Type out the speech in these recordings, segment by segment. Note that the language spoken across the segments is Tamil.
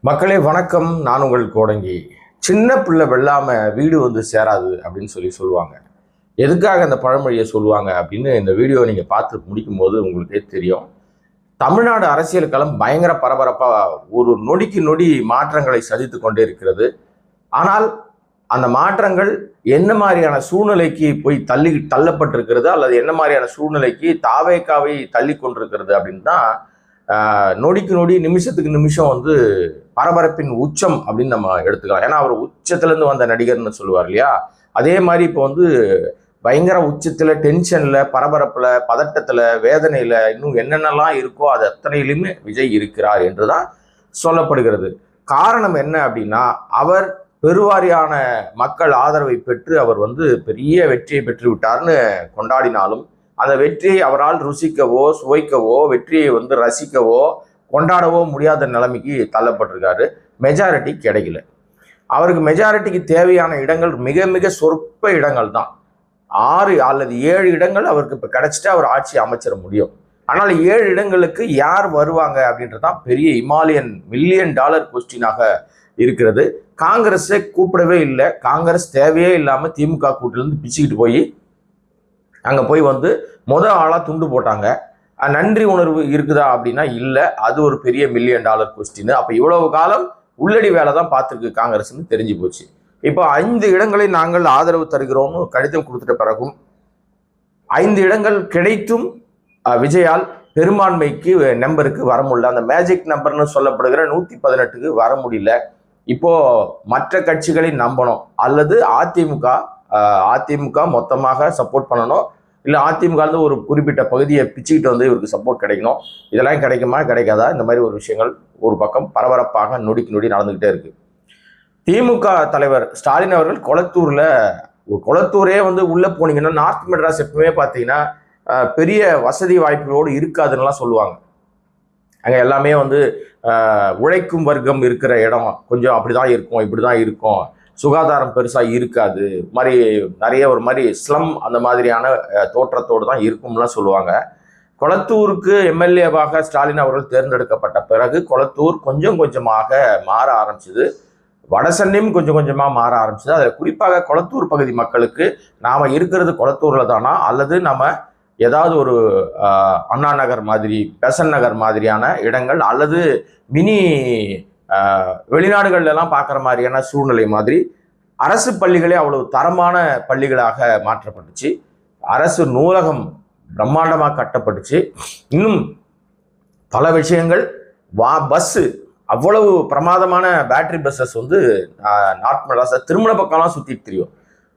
மக்களே வணக்கம். நான் உங்கள் கோடங்கி. சின்ன பிள்ளை வெள்ளாம வீடு வந்து சேராது அப்படின்னு சொல்லுவாங்க. எதுக்காக அந்த பழமொழியை சொல்லுவாங்க அப்படின்னு இந்த வீடியோ நீங்க பார்த்து முடிக்கும் போது உங்களுக்கே தெரியும். தமிழ்நாடு அரசியல் களம் பயங்கர பரபரப்பா ஒரு நொடிக்கு நொடி மாற்றங்களை சதித்து கொண்டே இருக்கிறது. ஆனால் அந்த மாற்றங்கள் என்ன மாதிரியான சூழ்நிலைக்கு போய் தள்ளப்பட்டிருக்கிறது அல்லது என்ன மாதிரியான சூழ்நிலைக்கு தாவேக்காவை தள்ளி கொண்டிருக்கிறது அப்படின்னு தான் நொடிக்கு நொடி நிமிஷத்துக்கு நிமிஷம் வந்து பரபரப்பின் உச்சம் அப்படின்னு நம்ம எடுத்துக்கலாம். ஏன்னா அவர் உச்சத்திலேருந்து வந்த நடிகர்னு சொல்லுவார் இல்லையா, அதே மாதிரி இப்போ வந்து பயங்கர உச்சத்தில், டென்ஷனில், பரபரப்பில், பதட்டத்தில், வேதனையில், இன்னும் என்னென்னலாம் இருக்கோ அது அத்தனையிலுமே விஜய் இருக்கிறார் என்று தான் சொல்லப்படுகிறது. காரணம் என்ன அப்படின்னா, அவர் பெருவாரியான மக்கள் ஆதரவை பெற்று அவர் வந்து பெரிய வெற்றியை பெற்று விட்டார்னு கொண்டாடினாலும் அந்த வெற்றியை அவரால் ருசிக்கவோ சுவைக்கவோ வெற்றியை வந்து ரசிக்கவோ கொண்டாடவோ முடியாத நிலைமைக்கு தள்ளப்பட்டிருக்காரு. மெஜாரிட்டி கிடைக்கல. அவருக்கு மெஜாரிட்டிக்கு தேவையான இடங்கள் மிக மிக சொற்ப இடங்கள் தான். 6 அல்லது 7 இடங்கள் அவருக்கு இப்போ கிடைச்சிட்டு அவர் ஆட்சி அமைச்சிட முடியும். ஆனால் 7 இடங்களுக்கு யார் வருவாங்க அப்படின்றதான் பெரிய இமாலயன் $1,000,000 கொஸ்டினாக இருக்கிறது. காங்கிரஸை கூப்பிடவே இல்லை. காங்கிரஸ் தேவையே இல்லாமல் திமுக கூட்டிலிருந்து பிச்சுக்கிட்டு போய் அங்கே போய் வந்து ஆளாக துண்டு போட்டாங்க. நன்றி உணர்வு இருக்குதா அப்படின்னா இல்லை. அது ஒரு பெரிய $1,000,000 கொஸ்டின். அப்போ இவ்வளவு காலம் உள்ளடி வேலை தான் பார்த்துருக்கு காங்கிரஸ்ன்னு தெரிஞ்சு போச்சு. இப்போ 5 இடங்களை நாங்கள் ஆதரவு தருகிறோம்னு கடிதம் கொடுத்துட்ட பிறகும் 5 இடங்கள் கிடைத்தும் விஜயால் பெரும்பான்மைக்கு நம்பருக்கு வர முடியல. அந்த மேஜிக் நம்பர்னு சொல்லப்படுகிற 118க்கு வர முடியல. இப்போ மற்ற கட்சிகளை நம்பணும் அல்லது அதிமுக மொத்தமாக சப்போர்ட் பண்ணணும், இல்லை அதிமுக வந்து ஒரு குறிப்பிட்ட பகுதியை பிச்சுக்கிட்டு வந்து இவருக்கு சப்போர்ட் கிடைக்கணும். இதெல்லாம் கிடைக்குமா கிடைக்காதா, இந்த மாதிரி ஒரு விஷயங்கள் ஒரு பக்கம் பரபரப்பாக நொடிக்கு நொடி நடந்துகிட்டே இருக்கு. திமுக தலைவர் ஸ்டாலின் அவர்கள் கொளத்தூரே வந்து உள்ள போனீங்கன்னா நார்த் மெட்ராஸ் எப்பவுமே பார்த்தீங்கன்னா பெரிய வசதி வாய்ப்புகளோடு இருக்காதுன்னெலாம் சொல்லுவாங்க. அங்கே எல்லாமே வந்து உழைக்கும் வர்க்கம் இருக்கிற இடம் கொஞ்சம் அப்படிதான் இருக்கும், இப்படிதான் இருக்கும், சுகாதாரம் பெருசாக இருக்காது, மாதிரி நிறைய ஒரு மாதிரி ஸ்லம் அந்த மாதிரியான தோற்றத்தோடு தான் இருக்கும்லாம் சொல்லுவாங்க. கொளத்தூருக்கு எம்எல்ஏவாக ஸ்டாலின் அவர்கள் தேர்ந்தெடுக்கப்பட்ட பிறகு கொளத்தூர் கொஞ்சம் கொஞ்சமாக மாற ஆரம்பிச்சது. வடசென்னையும் கொஞ்சம் கொஞ்சமாக மாற ஆரம்பிச்சது. அதில் குறிப்பாக கொளத்தூர் பகுதி மக்களுக்கு நாம் இருக்கிறது கொளத்தூரில் தானா அல்லது நம்ம ஏதாவது ஒரு அண்ணா நகர் மாதிரி, பெசன் நகர் மாதிரியான இடங்கள் அல்லது மினி வெளிநாடுகள்லாம் பார்க்குற மாதிரியான சூழ்நிலை மாதிரி அரசு பள்ளிகளே அவ்வளவு தரமான பள்ளிகளாக மாற்றப்பட்டுச்சு. அரசு நூலகம் பிரம்மாண்டமாக கட்டப்பட்டுச்சு. இன்னும் பல விஷயங்கள். பஸ்ஸு அவ்வளவு பிரமாதமான பேட்டரி பஸ்ஸஸ் வந்து நார்த் மெட்ராஸ் திருமண பக்கம்லாம் சுற்றிட்டு தெரியும்.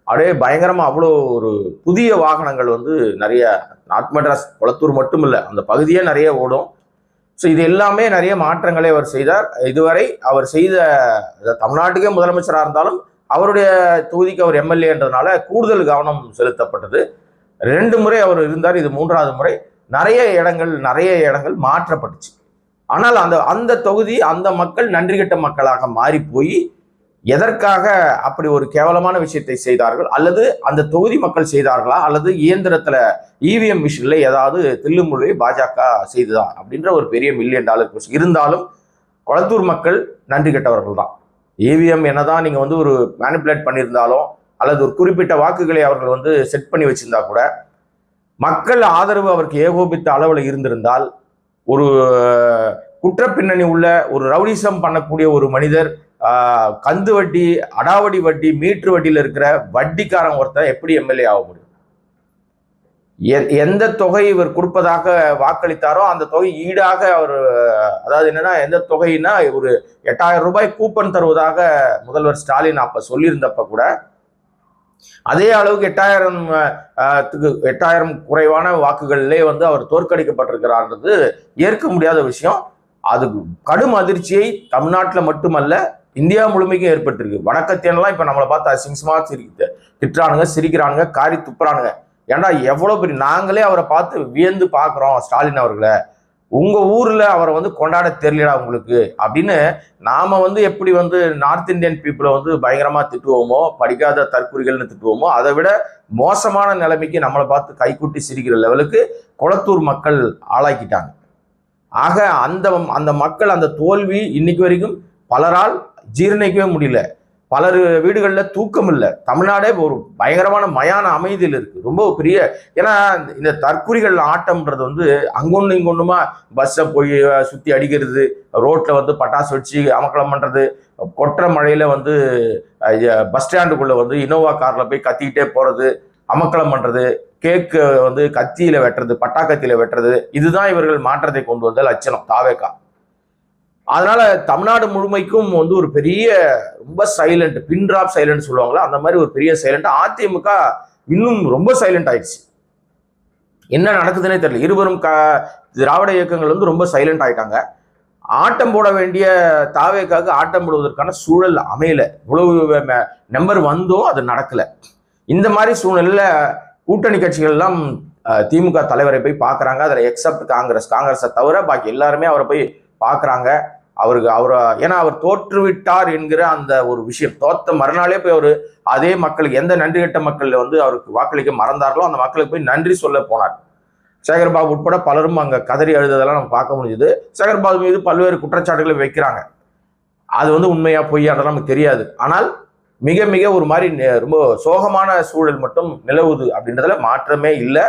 அப்படியே பயங்கரமாக அவ்வளோ ஒரு புதிய வாகனங்கள் வந்து நிறைய நார்த் மெட்ராஸ் கொளத்தூர் மட்டும் இல்லை, அந்த பகுதியே நிறைய ஓடும். ஸோ இது எல்லாமே நிறைய மாற்றங்களை அவர் செய்தார். இதுவரை அவர் செய்த தமிழ்நாட்டுக்கே முதலமைச்சராக இருந்தாலும் அவருடைய தொகுதிக்கு அவர் எம்எல்ஏன்றதுனால கூடுதல் கவனம் செலுத்தப்பட்டது. 2 முறை அவர் இருந்தார், இது 3வது முறை. நிறைய இடங்கள் மாற்றப்பட்டுச்சு. ஆனால் அந்த தொகுதி அந்த மக்கள் நன்றி கெட்ட மக்களாக மாறி போய் எதற்காக அப்படி ஒரு கேவலமான விஷயத்தை செய்தார்கள், அல்லது அந்த தொகுதி மக்கள் செய்தார்களா, அல்லது இயந்திரத்துல இவிஎம் மிஷின்ல ஏதாவது தில்லுமுறை பாஜக செய்ததா அப்படின்ற ஒரு பெரிய $1,000,000 கொஸ்டின். இருந்தாலும் கொளத்தூர் மக்கள் நன்றி கெட்டவர்கள் தான். இவிஎம் என்னதான் நீங்க வந்து ஒரு மேனிப்புலேட் பண்ணியிருந்தாலும் அல்லது ஒரு குறிப்பிட்ட வாக்குகளை அவர்கள் வந்து செட் பண்ணி வச்சிருந்தா கூட மக்கள் ஆதரவு அவருக்கு ஏகோபித்த அளவில் இருந்திருந்தால், ஒரு குற்ற பின்னணி உள்ள ஒரு ரவுடிசம் பண்ணக்கூடிய ஒரு மனிதர், கந்து வட்டி, அடாவடி வட்டி, மீட்டர் வட்டியில் இருக்கிற வட்டிக்காரன் ஒருத்தர் எப்படி எம்எல்ஏ ஆக முடியும்? எந்த தொகை இவர் கொடுப்பதாக வாக்களித்தாரோ அந்த தொகை ஈடாக அவர், அதாவது என்னன்னா எந்த தொகைன்னா ஒரு 8,000 ரூபாய் கூப்பன் தருவதாக முதல்வர் ஸ்டாலின் அப்ப சொல்லியிருந்தப்ப கூட அதே அளவுக்கு 8,000 குறைவான வாக்குகளிலே வந்து அவர் தோற்கடிக்கப்பட்டிருக்கிறார்ன்றது ஏற்க முடியாத விஷயம். அது கடும் அதிர்ச்சியை தமிழ்நாட்டில் மட்டுமல்ல இந்தியா முழுமைக்கும் ஏற்பட்டிருக்கு. வடக்கத்தியெல்லாம் இப்ப நம்மளை பார்த்து அசிங்கமா திட்டுறானுங்க, சிரிக்கிறானுங்க, காரி துப்புறானுங்க. ஏன்னா எவ்வளவு பெரிய, நாங்களே அவரை பார்த்து வியந்து பார்க்குறோம் ஸ்டாலின் அவர்களை, உங்க ஊர்ல அவரை வந்து கொண்டாட தெரியலடா உங்களுக்கு அப்படின்னு நாம வந்து எப்படி வந்து நார்த் இந்தியன் பீப்புளை வந்து பயங்கரமா திட்டுவோமோ, படிக்காத தற்குறிகள்னு திட்டுவோமோ, அதை விட மோசமான நிலைமைக்கு நம்மளை பார்த்து கைக்குட்டி சிரிக்கிற லெவலுக்கு கொளத்தூர் மக்கள் ஆளாக்கிட்டாங்க. ஆக அந்த மக்கள் அந்த தோல்வி இன்னைக்கு வரைக்கும் பலரால் ஜீரணிக்கவே முடியல. பலர் வீடுகளில் தூக்கம் இல்லை. தமிழ்நாடே ஒரு பயங்கரமான மயான அமைதியில் இருக்கு. ரொம்ப பெரிய, ஏன்னா இந்த தற்குறிகள் ஆட்டம்ன்றது வந்து அங்கொன்று இங்கொன்றுமா பஸ்ஸை போய் சுற்றி அடிக்கிறது, ரோட்டில் வந்து பட்டாசு வச்சு அமக்கலம் பண்ணுறது, கொற்ற மழையில் வந்து பஸ் ஸ்டாண்டுக்குள்ளே வந்து இனோவா காரில் போய் கத்திக்கிட்டே போகிறது, அமக்கலம் பண்ணுறது, கேக்கு வந்து கத்தியில் வெட்டுறது, பட்டாக்கத்தியில் வெட்டுறது, இதுதான் இவர்கள் மாற்றத்தை கொண்டு வந்த லட்சணம் தாவேகா. அதனால தமிழ்நாடு முழுமைக்கும் வந்து ஒரு பெரிய ரொம்ப சைலண்ட், பின் டிராப் சைலண்ட் சொல்லுவாங்களா, அந்த மாதிரி ஒரு பெரிய சைலண்ட். அதிமுக இன்னும் ரொம்ப சைலண்ட் ஆயிடுச்சு. என்ன நடக்குதுன்னே தெரியல. இருவரும் திராவிட இயக்கங்கள் வந்து ரொம்ப சைலண்ட் ஆயிட்டாங்க. ஆட்டம் போட வேண்டிய தாவேக்காக ஆட்டம் போடுவதற்கான சூழல் அமையல. இவ்வளவு நம்பர் வந்தும் அது நடக்கல. இந்த மாதிரி சூழ்நிலையில கூட்டணி கட்சிகள் எல்லாம் திமுக தலைவரை போய் பார்க்குறாங்க. அதில் எக்ஸப்ட் காங்கிரஸை தவிர பாக்கி எல்லாருமே அவரை போய் பார்க்குறாங்க. ஏன்னா அவர் தோற்றுவிட்டார் என்கிற அந்த ஒரு விஷயம், தோத்த மறுநாளே போய் அவர் அதே மக்களுக்கு, எந்த நன்றி கட்ட மக்கள் வந்து அவருக்கு வாக்களிக்க மறந்தார்களோ அந்த மக்களுக்கு போய் நன்றி சொல்ல போனார். சேகர்பாபு உட்பட பலரும் அங்கே கதறி அழுததெல்லாம் நம்ம பார்க்க முடியுது. சேகர்பாபு மீது பல்வேறு குற்றச்சாட்டுகளை வைக்கிறாங்க. அது வந்து உண்மையா பொய்யான்றதெல்லாம் நமக்கு தெரியாது. ஆனால் மிக மிக ஒரு மாதிரி ரொம்ப சோகமான சூழல் மட்டும் நிலவுது அப்படின்றதுல மாற்றமே இல்லை.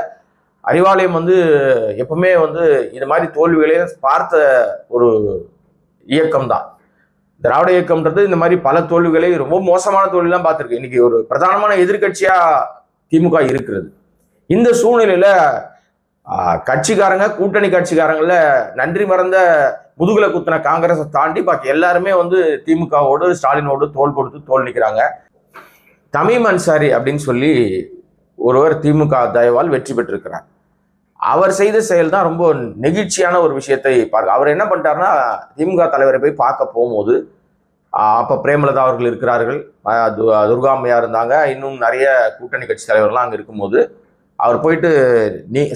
அறிவாலயம் வந்து எப்பவுமே வந்து இது மாதிரி தோல்விகளையும் பார்த்த ஒரு இயக்கம் தான். திராவிட இயக்கம்ன்றது இந்த மாதிரி பல தோல்விகளை, ரொம்ப மோசமான தோல்விலாம் பார்த்துருக்கு. இன்னைக்கு ஒரு பிரதானமான எதிர்கட்சியா திமுக இருக்கிறது. இந்த சூழ்நிலையில கட்சிக்காரங்க, கூட்டணி கட்சிக்காரங்கள நன்றி மறந்த முதுகுல குத்தின காங்கிரஸை தாண்டி பாக்கி எல்லாருமே வந்து திமுகவோடு ஸ்டாலினோடு தோல் கொடுத்து தோல் நிற்கிறாங்க. தமீம் அன்சாரி அப்படின்னு சொல்லி ஒருவர் திமுக தயவால் வெற்றி பெற்றிருக்கிறார். அவர் செய்த செயல் தான் ரொம்ப நெகிழ்ச்சியான ஒரு விஷயத்தை பார்க்க. அவர் என்ன பண்ணிட்டாருன்னா, திமுக தலைவரை போய் பார்க்க போகும்போது அப்போ பிரேமலதா அவர்கள் இருக்கிறார்கள், துர்காமையா இருந்தாங்க, இன்னும் நிறைய கூட்டணி கட்சி தலைவர்கள்லாம் அங்கே இருக்கும்போது அவர் போயிட்டு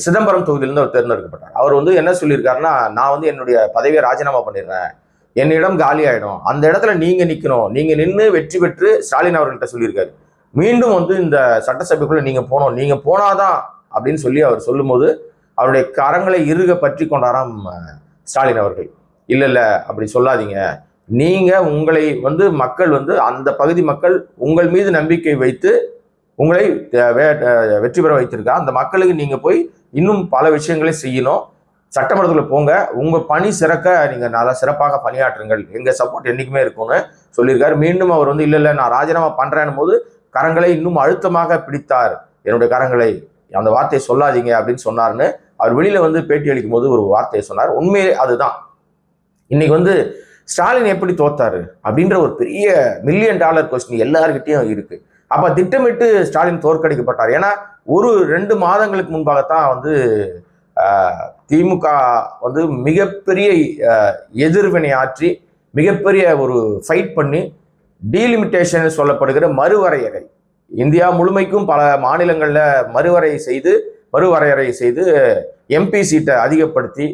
சிதம்பரம் தொகுதியிலிருந்து அவர் தேர்ந்தெடுக்கப்பட்டார். அவர் வந்து என்ன சொல்லியிருக்காருன்னா, நான் வந்து என்னுடைய பதவியை ராஜினாமா பண்ணிடுறேன், என்னிடம் காலி ஆயிடும், அந்த இடத்துல நீங்க நிற்கணும், நீங்க நின்று வெற்றி பெற்று ஸ்டாலின் அவர்கள்ட்ட சொல்லியிருக்காரு. மீண்டும் வந்து இந்த சட்டசபைக்குள்ள நீங்க போனோம், நீங்க போனாதான் அப்படின்னு சொல்லி அவர் சொல்லும்போது அவருடைய கரங்களை இறுக பற்றி கொண்டாராம் ஸ்டாலின் அவர்கள். இல்ல இல்ல அப்படி சொல்லாதீங்க, நீங்க உங்களை வந்து மக்கள் வந்து அந்த பகுதி மக்கள் உங்கள் மீது நம்பிக்கை வைத்து உங்களை வெற்றி பெற வைத்திருக்கா, அந்த மக்களுக்கு நீங்க போய் இன்னும் பல விஷயங்களை செய்யணும், சட்டமன்றத்தில் போங்க, உங்க பணி சிறக்க நீங்க நல்லா சிறப்பாக பணியாற்றுங்கள், எங்க சப்போர்ட் என்னைக்குமே இருக்கும்னு சொல்லியிருக்காரு. மீண்டும் அவர் வந்து இல்ல இல்ல நான் ராஜினாமா பண்றேன் போது கரங்களை இன்னும் அழுத்தமாக பிடித்தார், என்னுடைய கரங்களை, அந்த வார்த்தையை சொல்லாதீங்க அப்படின்னு சொன்னார்னு அவர் வெளியில வந்து பேட்டி அளிக்கும் போது ஒரு வார்த்தையை சொன்னார். உண்மையே அதுதான். இன்னைக்கு வந்து ஸ்டாலின் எப்படி தோத்தாரு அப்படின்ற ஒரு பெரிய $1 மில்லியன் கொஸ்டின் எல்லார்கிட்டையும் இருக்கு. அப்ப திட்டமிட்டு ஸ்டாலின் தோற்கடிக்கப்பட்டார். ஏன்னா ஒரு 2 மாதங்களுக்கு முன்பாகத்தான் வந்து திமுக வந்து மிகப்பெரிய எதிர்வினை ஆற்றி மிகப்பெரிய ஒரு ஃபைட் பண்ணி டீலிமிட்டேஷன் சொல்லப்படுகிற மறுவரையறை, இந்தியா முழுமைக்கும் பல மாநிலங்கள்ல மறுவரையறை செய்து எம்பி சீட்டை அதிகப்படுத்தி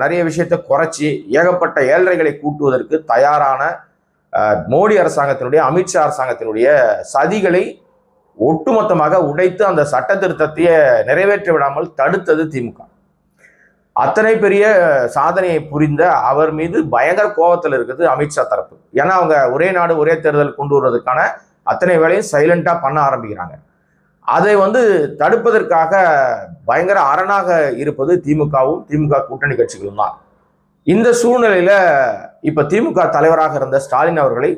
நிறைய விஷயத்தை குறைச்சி ஏகப்பட்ட ஏழ்றைகளை கூட்டுவதற்கு தயாரான மோடி அரசாங்கத்தினுடைய, அமித்ஷா அரசாங்கத்தினுடைய சதிகளை ஒட்டுமொத்தமாக உடைத்து அந்த சட்ட திருத்தத்தையே நிறைவேற்றி விடாமல் தடுத்தது திமுக. அத்தனை பெரிய சாதனையை புரிந்த அவர் மீது பயங்கர கோபத்தில் இருக்குது அமித்ஷா தரப்பு. ஏன்னா அவங்க ஒரே நாடு ஒரே தேர்தல் கொண்டு வருவதற்கான அத்தனை வேலையும் சைலண்டா பண்ண ஆரம்பிக்கிறாங்க. அதை வந்து தடுப்பதற்காக பயங்கர அரணாக இருப்பது திமுகவும் திமுக கூட்டணி கட்சிகளும் தான். இந்த சூழ்நிலையில இப்ப திமுக தலைவராக இருந்த ஸ்டாலின் அவர்களை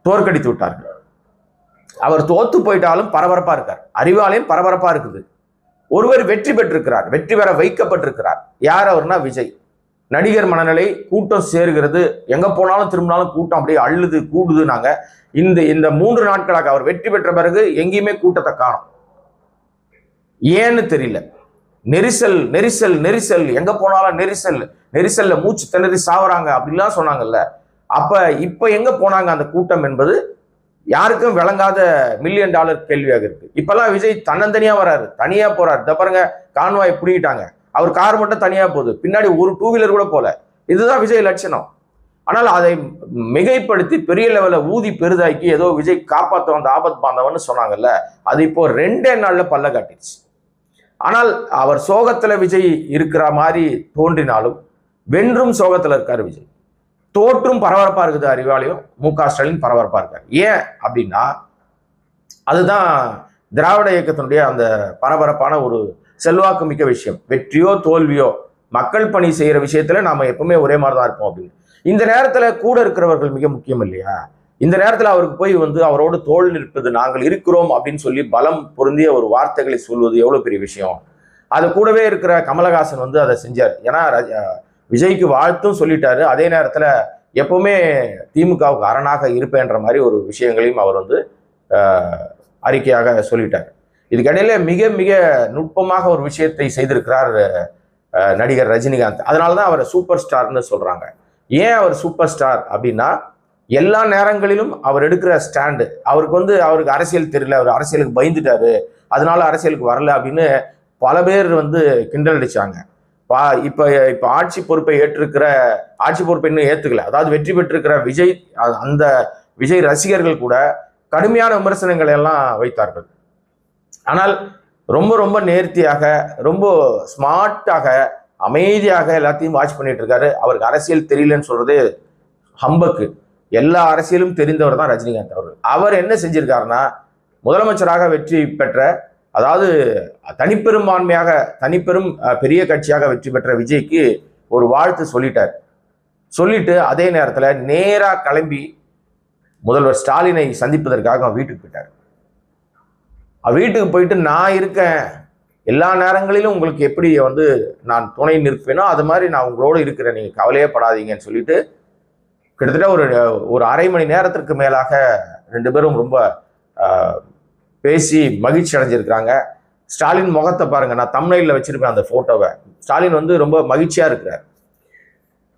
தோற்கடித்து விட்டார்கள். அவர் தோத்து போயிட்டாலும் பரபரப்பா இருக்கார். அறிவாலயம் பரபரப்பா இருக்குது. ஒருவர் வெற்றி பெற்றிருக்கிறார், வெற்றி பெற வைக்கப்பட்டிருக்கிறார். யார் அவர்னா விஜய். நடிகர் மனநிலை, கூட்டம் சேருகிறது, எங்க போனாலும் திரும்பினாலும் கூட்டம் அப்படியே அள்ளுது கூடுது. நாங்க இந்த 3 நாட்களாக அவர் வெற்றி பெற்ற பிறகு எங்கேயுமே கூட்டத்தை காணோம். ஏன்னு தெரியல. நெரிசல் நெரிசல் நெரிசல், எங்க போனாலும் நெரிசல்ல மூச்சு திணறி சாவறாங்க அப்படிலாம் சொன்னாங்கல்ல. இப்ப எங்க போனாங்க அந்த கூட்டம் என்பது யாருக்கும் விளங்காத $1 மில்லியன் கேள்வியாக இருக்கு. இப்பெல்லாம் விஜய் தன்னந்தனியா வராரு, தனியா போறாரு. இந்த பாருங்க, கான்வாய் பிடிக்கிட்டாங்க, அவர் கார் மட்டும் தனியா போகுது, பின்னாடி ஒரு 2 வீலர் கூட போல. இதுதான் விஜய் லட்சணம். ஆனால் அதை மிகைப்படுத்தி பெரிய லெவல ஊதி பெரிதாக்கி ஏதோ விஜய் காப்பாற்ற வந்த ஆபத் பாந்தவன்னு சொன்னாங்கல்ல, அது இப்போ 2 நாள்ல பல்ல காட்டிடுச்சு. ஆனால் அவர் சோகத்துல விஜய் இருக்கிற மாதிரி தோன்றினாலும் வென்றும் சோகத்துல இருக்காரு விஜய். தோற்றும் பரபரப்பா இருக்குது அறிவாலயம், மு.க.ஸ்டாலின் பரபரப்பா இருக்காரு. ஏன் அப்படின்னா அதுதான் திராவிட இயக்கத்தினுடைய அந்த பரபரப்பான ஒரு செல்வாக்கு மிக்க விஷயம். வெற்றியோ தோல்வியோ மக்கள் பணி செய்யற விஷயத்துல நாம எப்பவுமே ஒரே மாதிரி தான் இருப்போம் அப்படின்னு. இந்த நேரத்துல கூட இருக்கிறவர்கள் மிக முக்கியம் இல்லையா? இந்த நேரத்துல அவருக்கு போய் அவரோடு தோள் நிற்பது, நாங்கள் இருக்கிறோம் அப்படின்னு சொல்லி பலம் பொருந்திய ஒரு வார்த்தைகளை சொல்வது எவ்வளவு பெரிய விஷயம். அது கூடவே இருக்கிற கமலஹாசன் அதை செஞ்சார். ஏன்னா விஜய்க்கு வாழ்த்தும் சொல்லிட்டாரு, அதே நேரத்துல எப்பவுமே திமுகவுக்கு அரணாக இருப்பேன்ற மாதிரி ஒரு விஷயங்களையும் அவர் அறிக்கையாக சொல்லிட்டார். இதுக்கிடையில மிக மிக நுட்பமாக ஒரு விஷயத்தை செய்திருக்கிறார் நடிகர் ரஜினிகாந்த். அதனாலதான் அவரை சூப்பர் ஸ்டார்னு சொல்றாங்க. ஏன் அவர் சூப்பர் ஸ்டார் அப்படின்னா எல்லா நேரங்களிலும் அவர் எடுக்கிற ஸ்டாண்டு, அவருக்கு அரசியல் தெரியல, அவர் அரசியலுக்கு பயந்துட்டாரு, அதனால அரசியலுக்கு வரல அப்படின்னு பல பேர் கிண்டல் அடிச்சாங்க. இப்ப ஆட்சி பொறுப்பை இன்னும் ஏத்துக்கல, அதாவது வெற்றி பெற்றிருக்கிற விஜய், அந்த விஜய் ரசிகர்கள் கூட கடுமையான விமர்சனங்களை எல்லாம் வைத்தார்கள். ஆனால் ரொம்ப ரொம்ப நேர்த்தியாக, ரொம்ப ஸ்மார்ட்டாக, அமைதியாக எல்லாத்தையும் வாட்ச் பண்ணிட்டு இருக்காரு. அவருக்கு அரசியல் தெரியலன்னு சொல்றது ஹம்பக்கு. எல்லா அரசியலும் தெரிந்தவர் தான் ரஜினிகாந்த் அவர்கள். அவர் என்ன செஞ்சிருக்காருன்னா, முதலமைச்சராக வெற்றி பெற்ற, அதாவது தனிப்பெரும் பெரிய கட்சியாக வெற்றி பெற்ற விஜய்க்கு ஒரு வாழ்த்து சொல்லிட்டார். சொல்லிட்டு அதே நேரத்தில் நேரா கிளம்பி முதல்வர் ஸ்டாலினை சந்திப்பதற்காக வீட்டுக்கு போயிட்டார். வீட்டுக்கு போயிட்டு, நான் இருக்கேன், எல்லா நேரங்களிலும் உங்களுக்கு எப்படி நான் துணை நிற்பேனோ அது மாதிரி நான் உங்களோடு இருக்கிறேன், நீங்க கவலையே படாதீங்கன்னு சொல்லிட்டு கிட்டத்தட்ட ஒரு அரை மணி நேரத்திற்கு மேலாக ரெண்டு பேரும் ரொம்ப பேசி மகிழ்ச்சி அடைஞ்சிருக்கிறாங்க. ஸ்டாலின் முகத்தை பாருங்க, நான் தம்ப்நெயில்ல வச்சிருப்பேன் அந்த போட்டோவை. ஸ்டாலின் ரொம்ப மகிழ்ச்சியா இருக்கிறார்.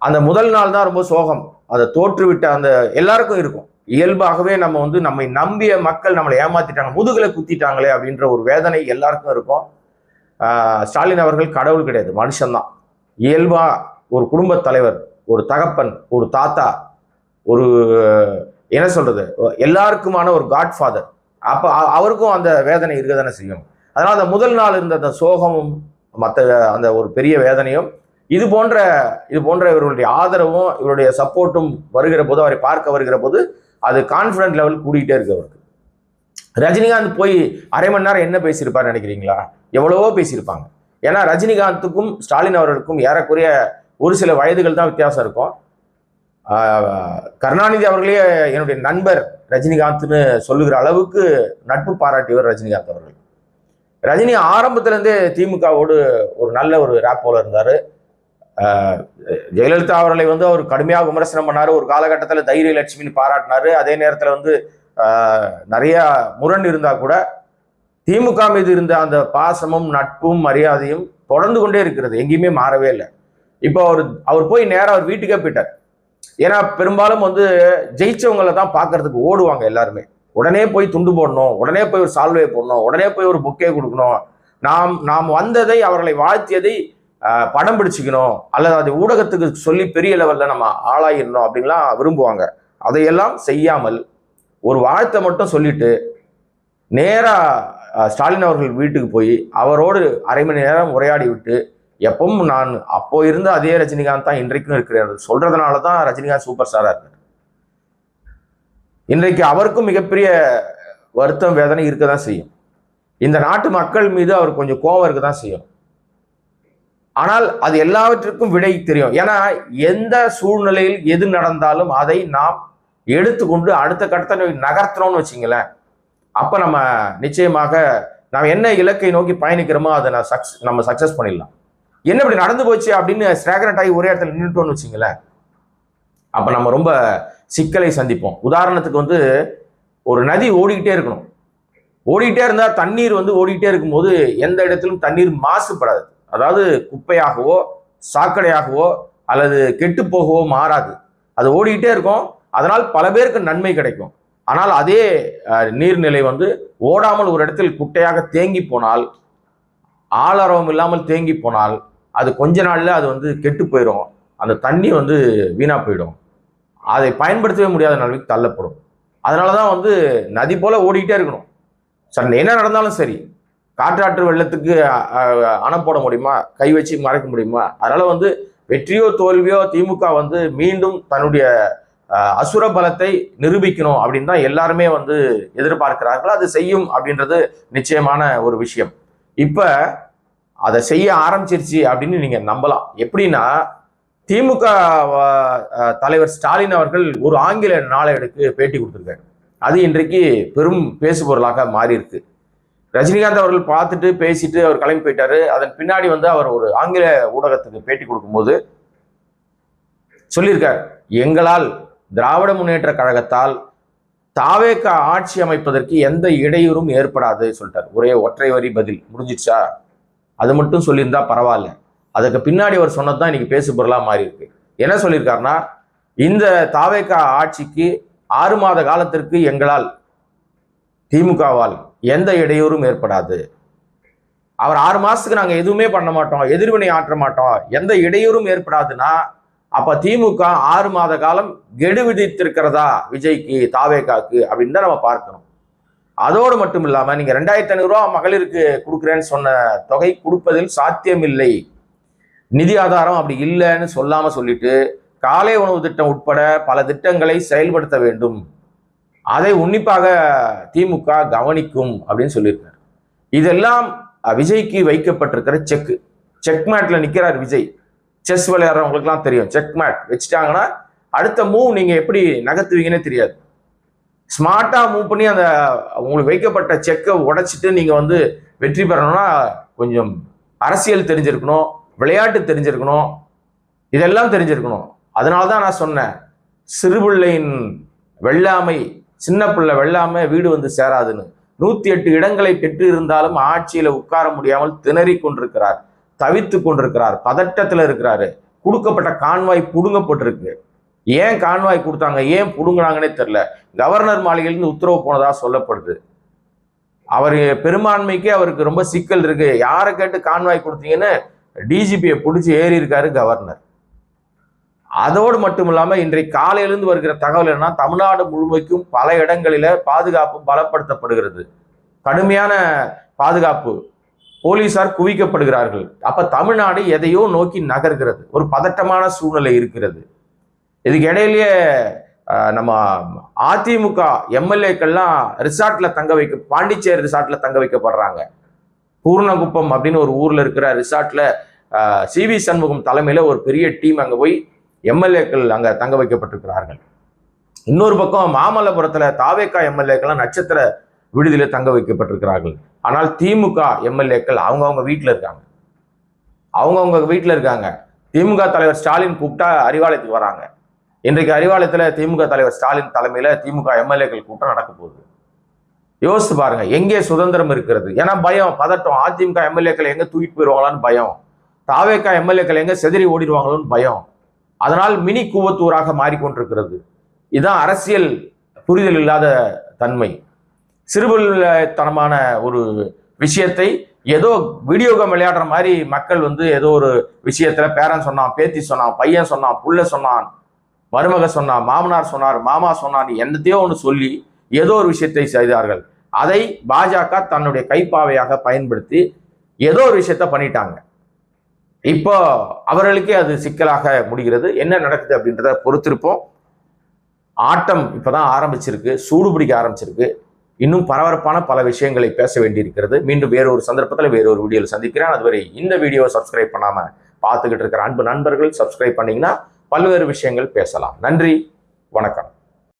அந்த முதல் நாள் தான் ரொம்ப சோகம். அதை தோற்றுவிட்ட அந்த எல்லாருக்கும் இருக்கும். இயல்பாகவே நம்மை நம்பிய மக்கள் நம்மளை ஏமாத்திட்டாங்க, முதுகுல குத்திட்டாங்களே அப்படின்ற ஒரு வேதனை எல்லாருக்கும் இருக்கும். ஸ்டாலின் அவர்கள் கடவுள் கிடையாது, மனுஷன்தான். இயல்பா ஒரு குடும்ப தலைவர், ஒரு தகப்பன், ஒரு தாத்தா, ஒரு என்ன சொல்றது, எல்லாருக்குமான ஒரு காட்ஃபாதர். அப்ப அவருக்கும் அந்த வேதனை இருக்க தானே செய்யும். அதனால அந்த முதல் நாள் இருந்த அந்த சோகமும் மற்ற அந்த ஒரு பெரிய வேதனையும் இது போன்ற இவர்களுடைய ஆதரவும் இவருடைய சப்போர்ட்டும் வருகிற போது, அவரை பார்க்க வருகிற போது அது கான்ஃபிடன்ட் லெவல் கூடிக்கிட்டே இருக்கு அவருக்கு. ரஜினிகாந்த் போய் அரை மணி நேரம் என்ன பேசியிருப்பார் நினைக்கிறீங்களா? எவ்வளவோ பேசியிருப்பாங்க. ஏன்னா ரஜினிகாந்துக்கும் ஸ்டாலின் அவர்களுக்கும் ஏறக்குறைய ஒரு சில வயதுகள் தான் வித்தியாசம் இருக்கும். கருணாநிதி அவர்களே என்னுடைய நண்பர் ரஜினிகாந்த்னு சொல்லுகிற அளவுக்கு நட்பு பாராட்டியவர் ரஜினிகாந்த் அவர்கள். ரஜினி ஆரம்பத்திலேருந்தே திமுகவோடு ஒரு நல்ல ஒரு ரேப்போல இருந்தார். ஜெயலலிதா அவர்களை அவர் கடுமையாக விமர்சனம் பண்ணாரு. ஒரு காலகட்டத்தில் தைரிய லட்சுமின்னு பாராட்டினாரு. அதே நேரத்தில் நிறைய முரண் இருந்தா கூட திமுக மீது இருந்த அந்த பாசமும் நட்பும் மரியாதையும் தொடர்ந்து கொண்டே இருக்கிறது, எங்கேயுமே மாறவே இல்லை. இப்போ அவர் போய் நேராக அவர் வீட்டுக்கே போயிட்டார். ஏன்னா பெரும்பாலும் ஜெயிச்சவங்களை தான் பார்க்கறதுக்கு ஓடுவாங்க எல்லாருமே. உடனே போய் துண்டு போடணும், உடனே போய் ஒரு சால்வையை போடணும், உடனே போய் ஒரு புக்கே கொடுக்கணும், நாம் வந்ததை, அவர்களை வாழ்த்தியதை படம் பிடிச்சிக்கணும், அல்லது அது ஊடகத்துக்கு சொல்லி பெரிய லெவல்ல நம்ம ஆளாயிடணும் அப்படின்லாம் விரும்புவாங்க. அதையெல்லாம் செய்யாமல் ஒரு வாழ்த்தை மட்டும் சொல்லிட்டு நேரா ஸ்டாலின் அவர்கள் வீட்டுக்கு போய் அவரோடு அரை மணி நேரம் உரையாடி விட்டு, எப்பவும் நான் அப்போ இருந்த அதே ரஜினிகாந்த் தான் இன்றைக்கும் இருக்கிறேன் சொல்றதுனால தான் ரஜினிகாந்த் சூப்பர் ஸ்டாரா இருக்கார். இன்றைக்கு அவருக்கும் மிகப்பெரிய வருத்தம், வேதனை இருக்கதான் செய்யும். இந்த நாட்டு மக்கள் மீது அவர் கொஞ்சம் கோபம் இருக்கதான் செய்யும். ஆனால் அது எல்லாவற்றிற்கும் விடை தெரியும். ஏன்னா எந்த சூழ்நிலையில் எது நடந்தாலும் அதை நாம் எடுத்துக்கொண்டு அடுத்த கட்டத்தை நகர்த்தணும்னு வச்சிங்களேன், அப்ப நம்ம நிச்சயமாக நாம் என்ன இலக்கை நோக்கி பயணிக்கிறோமோ அதை நம்ம சக்சஸ் பண்ணிடலாம். என்ன இப்படி நடந்து போச்சு அப்படின்னு ஸ்டாக்னட் ஆகி ஒரே இடத்துல நின்றுட்டோம்னு வச்சிங்களேன், அப்ப நம்ம ரொம்ப சிக்கலை சந்திப்போம். உதாரணத்துக்கு ஒரு நதி ஓடிக்கிட்டே இருக்கணும். ஓடிக்கிட்டே இருந்தா தண்ணீர் ஓடிக்கிட்டே இருக்கும்போது எந்த இடத்திலும் தண்ணீர் மாசுபடாது. அதாவது குப்பையாகவோ சாக்கடையாகவோ அல்லது கெட்டு போகவோ மாறாது. அது ஓடிக்கிட்டே இருக்கும். அதனால் பல பேருக்கு நன்மை கிடைக்கும். ஆனால் அதே நீர்நிலை ஓடாமல் ஒரு இடத்தில் குட்டையாக தேங்கி போனால், ஆளரவம் இல்லாமல் தேங்கி போனால், அது கொஞ்ச நாள்ல அது கெட்டு போயிடும். அந்த தண்ணி வீணா போயிடும். அதை பயன்படுத்தவே முடியாத நிலைமைக்கு தள்ளப்படும். அதனாலதான் நதி போல ஓடிக்கிட்டே இருக்கணும். சரி, என்ன நடந்தாலும் சரி, காற்றாற்று வெள்ளத்துக்கு அணை போட முடியுமா? கை வச்சு மறைக்க முடியுமா? அதனால வெற்றியோ தோல்வியோ திமுக வந்து மீண்டும் தன்னுடைய அசுர பலத்தை நிரூபிக்கணும் அப்படின்னு தான் எல்லாருமே வந்து எதிர்பார்க்கிறார்கள். அது செய்யும் அப்படின்றது நிச்சயமான ஒரு விஷயம். இப்ப அதை செய்ய ஆரம்பிச்சிருச்சு அப்படின்னு நீங்க நம்பலாம். எப்படின்னா, திமுக தலைவர் ஸ்டாலின் அவர்கள் ஒரு ஆங்கில நாளேடுக்கு பேட்டி கொடுத்திருக்காரு. அது இன்றைக்கு பெரும் பேசுபொருளாக மாறி இருக்கு. ரஜினிகாந்த் அவர்கள் பார்த்துட்டு பேசிட்டு அவர் கிளம்பி போயிட்டாரு. அதன் பின்னாடி வந்து அவர் ஒரு ஆங்கில ஊடகத்துக்கு பேட்டி கொடுக்கும்போது சொல்லியிருக்கார், எங்களால் திராவிட முன்னேற்ற கழகத்தால் தாவேக ஆட்சி அமைப்பதற்கு எந்த இடையூறும் ஏற்படாது சொல்லிட்டார். ஒரே ஒற்றை வரி பதில் முடிஞ்சிடுச்சா? அது மட்டும் சொல்லியிருந்தா பரவாயில்ல. அதுக்கு பின்னாடி அவர் சொன்னதுதான் இன்னைக்கு பேசு பொருளா மாறி இருக்கு. என்ன சொல்லியிருக்காருன்னா, இந்த தாவேக ஆட்சிக்கு 6 மாத காலத்திற்கு எங்களால் திமுகவால் எந்த இடையூறும் ஏற்படாது. அவர் 6 மாசத்துக்கு நாங்க எதுவுமே பண்ண மாட்டோம், எதிர்வினை ஆற்ற மாட்டோம், எந்த இடையூறும் ஏற்படாதுன்னா அப்ப திமுக 6 மாத காலம் கெடு விதித்திருக்கிறதா விஜய்க்கு தாவேகாக்கு அப்படின்னு தான் நம்ம பார்க்கணும். அதோடு மட்டும் இல்லாம நீங்க 2500 ரூபாய் மகளிருக்கு கொடுக்குறேன்னு சொன்ன தொகை கொடுப்பதில் சாத்தியம் இல்லை, நிதி ஆதாரம் அப்படி இல்லைன்னு சொல்லாம சொல்லிட்டு காலை உணவு திட்டம் உட்பட பல திட்டங்களை செயல்படுத்த வேண்டும், அதை உன்னிப்பாக திமுக கவனிக்கும் அப்படின்னு சொல்லியிருக்காரு. இதெல்லாம் விஜய்க்கு வைக்கப்பட்டிருக்கிற செக்மேட்ல நிக்கிறார் விஜய். செஸ் விளையாடுறவங்களுக்குலாம் தெரியும், செக்மேட் வச்சுட்டாங்கன்னா அடுத்த மூவ் நீங்க எப்படி நகர்த்துவீங்கன்னே தெரியாது. ஸ்மார்ட்டா மூவ் பண்ணி அந்த உங்களுக்கு வைக்கப்பட்ட செக்கை உடைச்சிட்டு நீங்க வந்து வெற்றி பெறணும்னா கொஞ்சம் அரசியல் தெரிஞ்சிருக்கணும், விளையாட்டு தெரிஞ்சிருக்கணும், இதெல்லாம் தெரிஞ்சிருக்கணும். அதனாலதான் நான் சொன்னேன், சிறுபிள்ளையின் வெள்ளாமை, சின்ன பிள்ளை வெள்ளாமை வீடு வந்து சேராதுன்னு. 108 இடங்களை பெற்று இருந்தாலும் ஆட்சியில உட்கார முடியாமல் திணறி கொண்டிருக்கிறார், தவித்து கொண்டிருக்கிறார், பதட்டத்துல இருக்கிறாரு. கொடுக்கப்பட்ட கான்வாய் புடுங்கப்பட்டிருக்கு. ஏன் கான்வாய் கொடுத்தாங்க, ஏன் புடுங்கினாங்கன்னே தெரியல. கவர்னர் மாளிகையிலிருந்து உத்தரவு போனதா சொல்லப்படுது. அவர் பெரும்பான்மைக்கு அவருக்கு ரொம்ப சிக்கல் இருக்கு, யாரை கேட்டு கான்வாய் கொடுத்தீங்கன்னு டிஜிபியை பிடிச்சி ஏறி இருக்காரு கவர்னர். அதோடு மட்டும் இல்லாம இன்றைக்கு காலையிலிருந்து வருகிற தகவல் என்ன, தமிழ்நாடு முழுமைக்கும் பல இடங்களில பாதுகாப்பு பலப்படுத்தப்படுகிறது, கடுமையான பாதுகாப்பு, போலீசார் குவிக்கப்படுகிறார்கள். அப்ப தமிழ்நாடு எதையோ நோக்கி நகர்கிறது, ஒரு பதட்டமான சூழ்நிலை இருக்கிறது. இதுக்கு இடையிலேயே நம்ம அதிமுக எம்எல்ஏக்கள்லாம் ரிசார்ட்ல தங்க வைக்க, பாண்டிச்சேரி ரிசார்ட்ல தங்க வைக்கப்படுறாங்க. பூர்ணகுப்பம் அப்படின்னு ஒரு ஊர்ல இருக்கிற ரிசார்ட்ல சிவி சண்முகம் தலைமையில ஒரு பெரிய டீம் அங்க போய் எம்எல்ஏக்கள் அங்க தங்க வைக்கப்பட்டிருக்கிறார்கள். இன்னொரு பக்கம் மாமல்லபுரத்துல தாவேகா எம்எல்ஏக்கள்லாம் நட்சத்திர விடுதியில தங்க வைக்கப்பட்டிருக்கிறார்கள். ஆனால் திமுக எம்எல்ஏக்கள் அவங்கவுங்க வீட்டில் இருக்காங்க, அவங்கவுங்க வீட்டில் இருக்காங்க. திமுக தலைவர் ஸ்டாலின் கூப்பிட்டா அறிவாலயத்துக்கு வராங்க. இன்றைக்கு அறிவாலயத்துல திமுக தலைவர் ஸ்டாலின் தலைமையில திமுக எம்எல்ஏக்கள் கூட்டம் நடக்க போகுது. யோசிச்சு பாருங்க, எங்கே சுதந்திரம் இருக்கிறது? ஏன்னா பயம், பதட்டம். அதிமுக எம்எல்ஏக்கள் எங்க தூக்கிட்டு போயிடுவாங்களான்னு பயம், தாவேகா எம்எல்ஏக்கள் எங்க செதறி ஓடிடுவாங்களோன்னு பயம். அதனால் மினி கூவத்தூராக மாறிக்கொண்டிருக்கிறது. இதுதான் அரசியல் புரிதல் இல்லாத தன்மை. சிறுபிள்ளைத்தனமான ஒரு விஷயத்தை ஏதோ வீடியோ கேம் விளையாடுற மாதிரி மக்கள் வந்து ஏதோ ஒரு விஷயத்துல பேரன் சொன்னான், பேத்தி சொன்னான், பையன் சொன்னான், புள்ள சொன்னான், மருமக சொன்னான், மாமனார் சொன்னார், மாமா சொன்னார், என்னத்தையோ ஒன்று சொல்லி ஏதோ ஒரு விஷயத்தை செய்தார்கள். அதை பாஜக தன்னுடைய கைப்பாவையாக பயன்படுத்தி ஏதோ ஒரு விஷயத்த பண்ணிட்டாங்க. இப்போ அவர்களுக்கே அது சிக்கலாக முடிகிறது. என்ன நடக்குது அப்படின்றத பொறுத்திருப்போம். ஆட்டம் இப்பதான் ஆரம்பிச்சிருக்கு, சூடு பிடிக்க ஆரம்பிச்சிருக்கு. இன்னும் பரபரப்பான பல விஷயங்களை பேச வேண்டியிருக்கிறது. மீண்டும் வேறொரு சந்தர்ப்பத்தில் வேறொரு வீடியோவில் சந்திக்கிறேன். அதுவரை இந்த வீடியோவை சப்ஸ்கிரைப் பண்ணாம பார்த்துக்கிட்டு இருக்கிற அன்பு நண்பர்கள் சப்ஸ்கிரைப் பண்ணீங்கன்னா பல்வேறு விஷயங்கள் பேசலாம். நன்றி, வணக்கம்.